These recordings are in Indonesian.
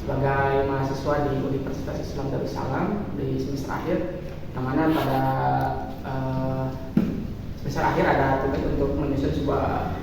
sebagai mahasiswa di Universitas Islam Darussalam di semester akhir, yang mana pada semester akhir ada tugas untuk menyusun sebuah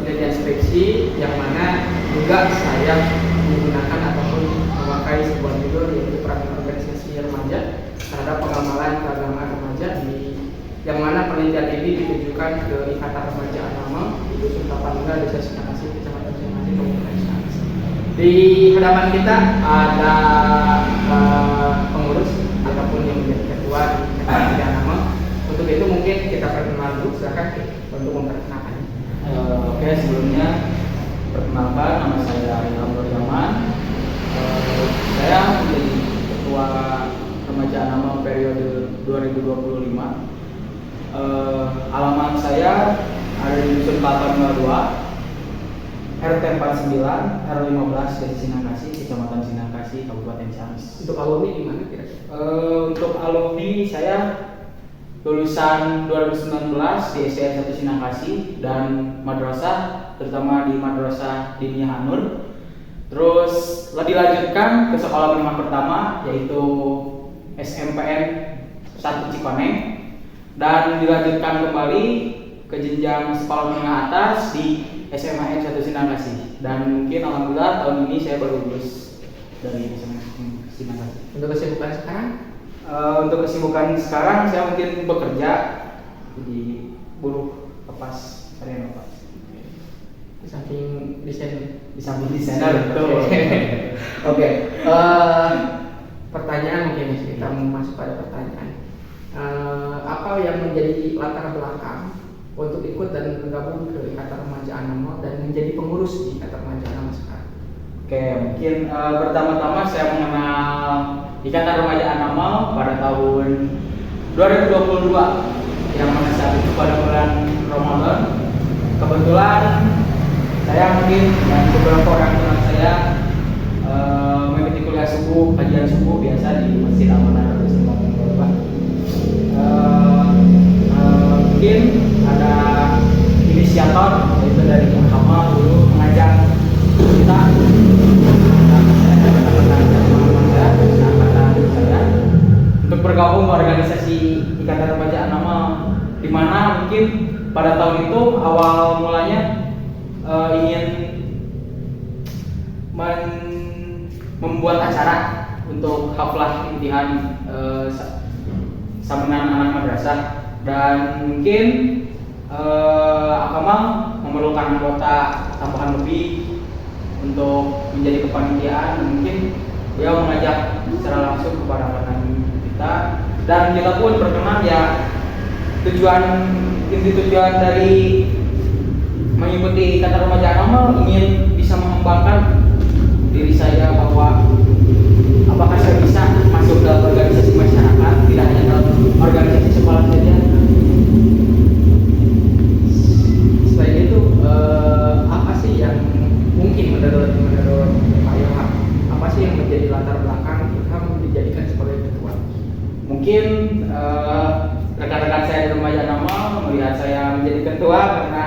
penelitian skripsi, yang mana juga saya menggunakan ataupun memakai sebuah judul yaitu peran organisasi remaja terhadap pengamalan keagamaan remaja, yang mana penelitian ini ditujukan ke Ikatan Remaja Anama di Dusun Tapanunggal, Desa Sinakasi, Kecamatan Sinakasi, Kabupaten Sinakasi. Di hadapan kita ada pengurus ataupun yang menjadi ketua di Ikatan Remaja Anama. Untuk itu mungkin kita perkenalkan dulu, silakan untuk memperkenalkan. Oke, sebelumnya perkenalkan, nama saya Ilham Nurjaman. Saya menjadi ketua Remaja Anama periode 2025. Alamat saya ada di Dusun Tapanunggal 2, RT 49, R15, Desa Sinakasi, Kecamatan Sinakasi, Kabupaten Ciamis. Untuk alumni di mana kira-kira? Untuk alumni saya lulusan 2019 di SDN 1 Sinakasi dan madrasah, terutama di Madrasah Diniyah An-Nur. Terus dilanjutkan ke sekolah menengah pertama yaitu SMPN 1 Cikoneng, dan dilanjutkan kembali ke jenjang sekolah menengah atas di SMAN 1 Sinakasi. Dan mungkin alhamdulillah tahun ini saya baru lulus dari SMAN Sinakasi. Untuk kesibukan sekarang? Untuk kesibukan sekarang saya mungkin bekerja jadi buruh kepas, karyawan kepas. Di samping desain. Di samping desainer, betul. Oke. Pertanyaan mungkin kita masuk pada pertanyaan. Apa yang menjadi latar belakang untuk ikut dan bergabung ke Ikatan Remaja Anama dan menjadi pengurus di Ikatan Remaja Anama sekarang? Oke, mungkin pertama-tama saya mengenal Ikatan Remaja Anama pada tahun 2022, yang mana saat itu pada bulan Ramadan. Kebetulan saya mungkin dan beberapa orang teman saya mengikuti kuliah subuh, kajian subuh biasa di Masjid Al-Manar mungkin ada inisiator yaitu dari Muhammad dulu mengajak kita untuk bergabung ke organisasi Ikatan Remaja Anama, di mana mungkin pada tahun itu awal mulanya ingin membuat acara untuk haflah imtihan saminan anak madrasah, dan mungkin Akamal memerlukan anggota tambahan lebih untuk menjadi kepanitiaan, dan mungkin beliau mengajak secara langsung kepada kanan kita, dan kita pun berkenan. Ya, inti tujuan dari mengikuti Ikatan Remaja Anama ingin bisa mengembangkan diri saya, bahwa apakah saya bisa masuk dalam organisasi masyarakat, tidak hanya dalam organisasi sekolah saja. Selain itu, apa sih yang mungkin menurut Pak Ilham, apa sih yang menjadi latar belakang Ilham dijadikan sebagai ketua? Mungkin rekan-rekan saya di Remaja Anama melihat saya menjadi ketua karena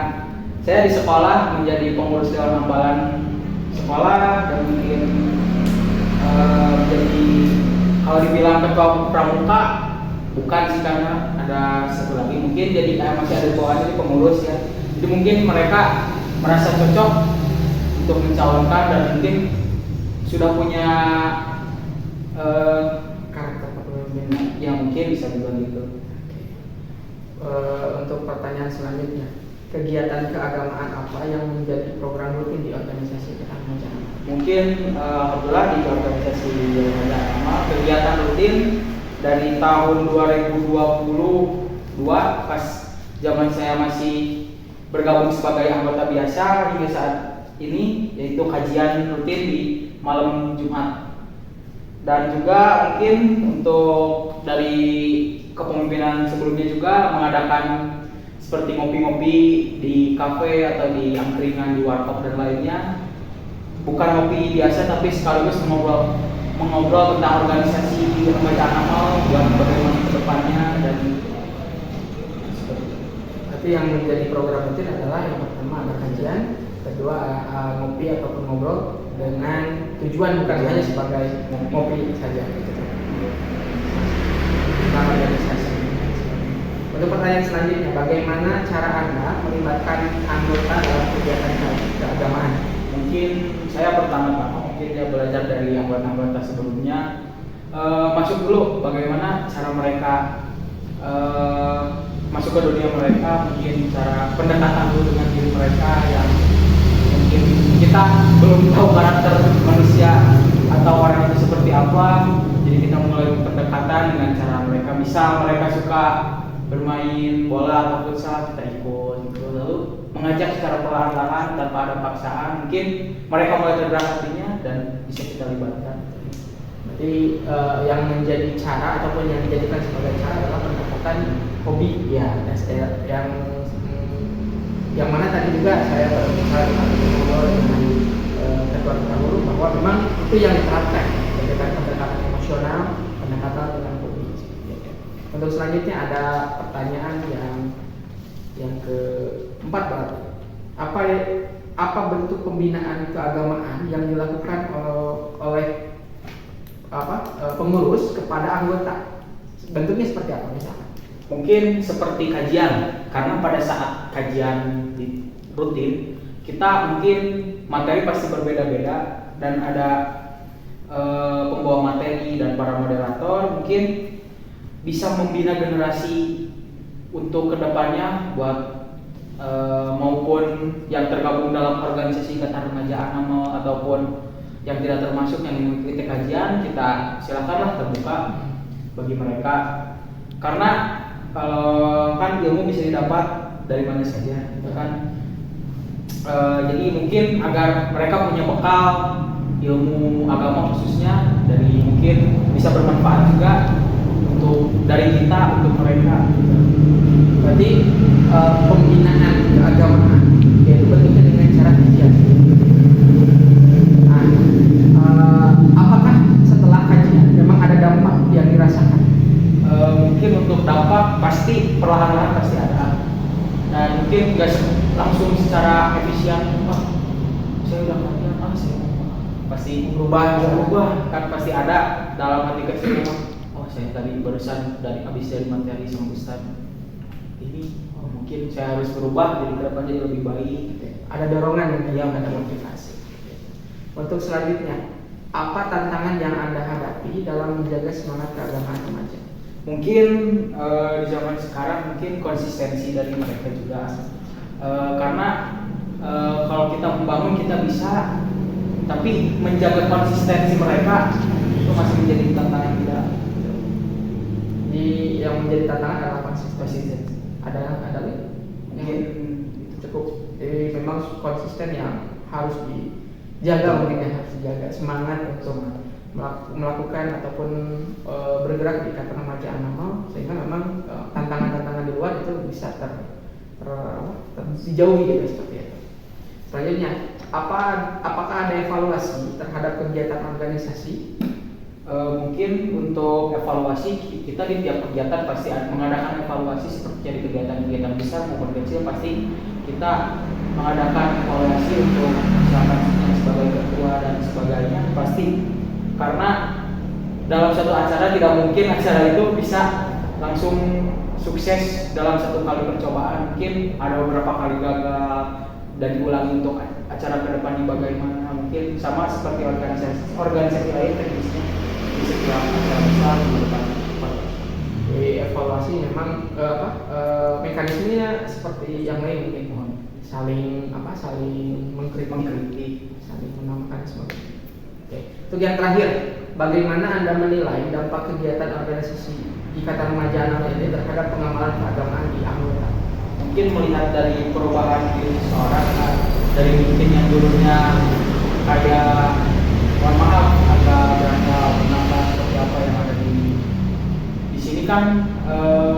saya di sekolah menjadi pengurus dewan hambalan sekolah, dan mungkin jadi kalau dibilang ketua pramuka bukan sih, karena ada satu lagi mungkin jadi masih ada di bawahnya di pengurus ya. Jadi mungkin mereka merasa cocok untuk mencalonkan, dan mungkin sudah punya Karakter kepemimpinan. yang mungkin bisa dibilang gitu. Untuk pertanyaan selanjutnya, kegiatan keagamaan apa yang menjadi program rutin di organisasi Ikatan Remaja Anama? Mungkin alhamdulillah di organisasi Remaja Anama kegiatan rutin dari tahun 2022 pas zaman saya masih bergabung sebagai anggota biasa hingga saat ini, yaitu kajian rutin di malam Jumat. Dan juga mungkin untuk dari kepemimpinan sebelumnya juga mengadakan seperti ngopi-ngopi di kafe atau di angkringan, di warkop dan lainnya. Bukan ngopi biasa, tapi sekaligus mengobrol tentang organisasi Remaja Anama buat bagaimana ke depannya, dan seperti itu. Tapi yang menjadi program rutin adalah yang pertama ada kajian, kedua ngopi ataupun ngobrol, dengan tujuan bukan hanya sebagai ngopi saja gitu. Tentang organisasi. Untuk pertanyaan selanjutnya, bagaimana cara Anda melibatkan anggota dalam kegiatan keagamaan? Mungkin saya pertama-tama mungkin dia belajar dari anggota-anggota sebelumnya, masuk dulu bagaimana cara mereka masuk ke dunia mereka, mungkin cara pendekatan dulu dengan diri mereka yang mungkin kita belum tahu karakter manusia atau orang itu seperti apa, jadi kita mulai pendekatan dengan cara mereka. Misal mereka suka bermain bola atau futsal, kita ikut gitu. Lalu mengajak secara perlahan-lahan tanpa ada paksaan, mungkin mereka mulai tergerak hatinya dan bisa kita libatkan. Jadi yang menjadi cara ataupun yang dijadikan sebagai cara adalah pendekatan hobi ya, yang mana tadi juga saya berbicara dengan ketua guru bahwa memang itu yang diterapkan, pendekatan emosional, pendekatan dengan hobi. Untuk selanjutnya ada pertanyaan yang keempat berarti apa bentuk pembinaan keagamaan yang dilakukan oleh pengurus kepada anggota? Bentuknya seperti apa misalkan? Mungkin seperti kajian, karena pada saat kajian rutin kita mungkin materi pasti berbeda-beda dan ada pembawa materi dan para moderator mungkin bisa membina generasi untuk kedepannya buat maupun yang tergabung dalam organisasi Ikatan Remaja Anama ataupun yang tidak termasuk yang mengikuti kajian, kita silakanlah terbuka bagi mereka, karena kalau kan ilmu bisa didapat dari mana saja, gitu kan. Jadi mungkin agar mereka punya bekal ilmu agama khususnya dari mungkin bisa bermanfaat juga untuk dari kita untuk mereka. Berarti pembinaan keagamaan yaitu bentuknya dengan cara kajian. Apakah setelah kajian memang ada dampak yang dirasakan? Mungkin untuk dampak pasti perlahan-lahan pasti ada, dan mungkin nggak langsung secara efisien. Saya udah kajian, saya pasti berubah kan, pasti ada dalam hati kecil. Saya tadi barusan habis dari materi sama Ustaz ini, mungkin saya harus berubah jadi kedepan jadi lebih baik. Ada dorongan yang ada motivasi. Untuk selanjutnya, apa tantangan yang Anda hadapi dalam menjaga semangat keagamaan remaja? Mungkin di zaman sekarang mungkin konsistensi dari mereka juga, karena kalau kita membangun kita bisa, tapi menjaga konsistensi mereka itu masih menjadi tantangan kita. Jadi yang menjadi tantangan adalah konsistensi. Ada lagi? Mungkin cukup. Jadi memang konsisten yang harus dijaga, mungkin yang harus dijaga semangat untuk melakukan ataupun bergerak di Ikatan Remaja Anama, sehingga memang tantangan-tantangan di luar itu bisa dijauhi gitu, seperti itu. Selanjutnya, apakah ada evaluasi terhadap kegiatan organisasi? Mungkin untuk evaluasi kita di tiap kegiatan pasti mengadakan evaluasi seperti di kegiatan-kegiatan besar maupun kecil, pasti kita mengadakan evaluasi untuk misalkan sebagai ketua dan sebagainya, pasti, karena dalam satu acara tidak mungkin acara itu bisa langsung sukses dalam satu kali percobaan, mungkin ada beberapa kali gagal dan diulangi untuk acara kedepannya bagaimana. Mungkin sama seperti organisasi lain teknisnya di setiap acara besar di depan. Jadi evaluasi memang mekanismenya seperti yang lain, mungkin saling mengkritik, saling menamakan semuanya. Oke. Untuk yang terakhir, bagaimana Anda menilai dampak kegiatan organisasi Ikatan Remaja Anama ini terhadap pengamalan keagamaan di anggota? Mungkin melihat dari perubahan diri seseorang, dari mungkin yang dulunya kayak mohon maaf agak berangkat menambah seperti apa yang ada di sini kan,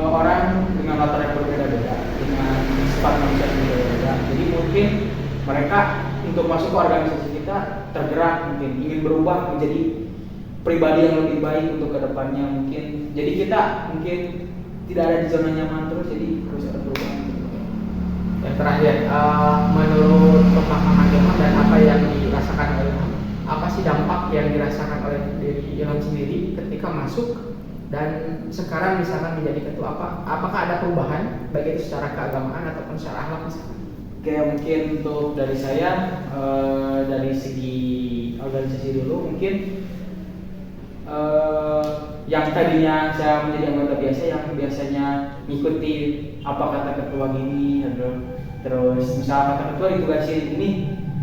orang dengan latar yang berbeda-beda, dengan sifat manusia yang berbeda-beda. Jadi mungkin mereka untuk masuk ke organisasi kita tergerak, mungkin ingin berubah menjadi pribadi yang lebih baik untuk kedepannya. Mungkin jadi kita mungkin tidak ada di zona nyaman terus, jadi harus ada perubahan. Yang terakhir, menurut pemahaman Ilham dan apa yang dirasakan oleh Ilham, apa sih dampak yang dirasakan oleh diri Ilham sendiri ketika masuk dan sekarang misalkan menjadi ketua, apakah ada perubahan baik itu secara keagamaan ataupun secara akhlak misalkan? Oke, mungkin untuk dari saya dari segi organisasi dulu mungkin yang tadinya saya menjadi anggota biasa yang biasanya mengikuti apa kata ketua gini, terus misal kata ketua ditugasin ini,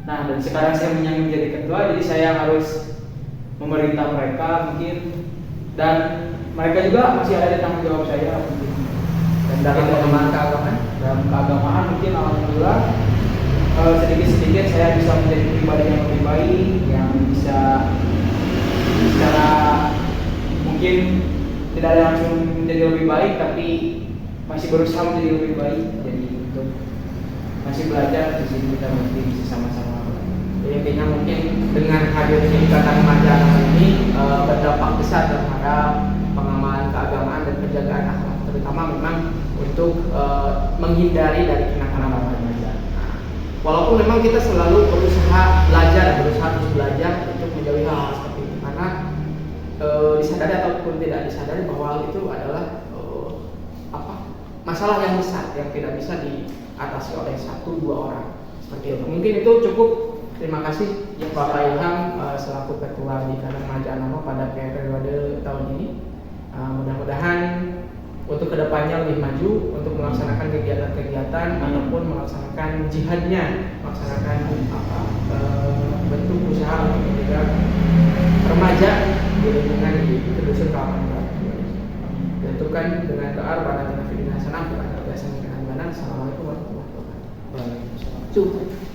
nah dan sekarang saya menjadi ketua, jadi saya harus memerintah mereka mungkin, dan mereka juga masih ada di tanggung jawab saya mungkin. Dan Dalam pengembangan keagamaan? Dalam keagamaan mungkin alhamdulillah sedikit-sedikit saya bisa menjadi pribadi yang lebih baik, yang bisa secara mungkin tidak ada langsung menjadi lebih baik tapi masih berusaha menjadi lebih baik. Jadi untuk masih belajar di sini kita mesti bisa sama-sama. Jadi intinya mungkin dengan hadirnya Ikatan Remaja ini berdampak besar terhadap pengembangan keagamaan dan penjagaan akhlak, terutama memang untuk menghindari dari kenakalan remaja. Walaupun memang kita selalu berusaha terus belajar untuk menjauhi hal seperti itu, karena disadari ataupun tidak disadari bahwa hal itu adalah masalah yang besar yang tidak bisa diatasi oleh 1-2 orang seperti itu. Mungkin itu cukup. Terima kasih Bapak Ilham selaku Ketua di Ikatan Remaja Anamo pada periode tahun ini. Mudah-mudahan untuk kedepannya lebih maju untuk melaksanakan kegiatan-kegiatan ataupun melaksanakan jihadnya, melaksanakan bentuk usaha untuk menjaga remaja di lingkungan di Dusun Kawaman. Tentukan dengan doa pada tindak pidana hasanah, Assalamualaikum warahmatullahi wabarakatuh.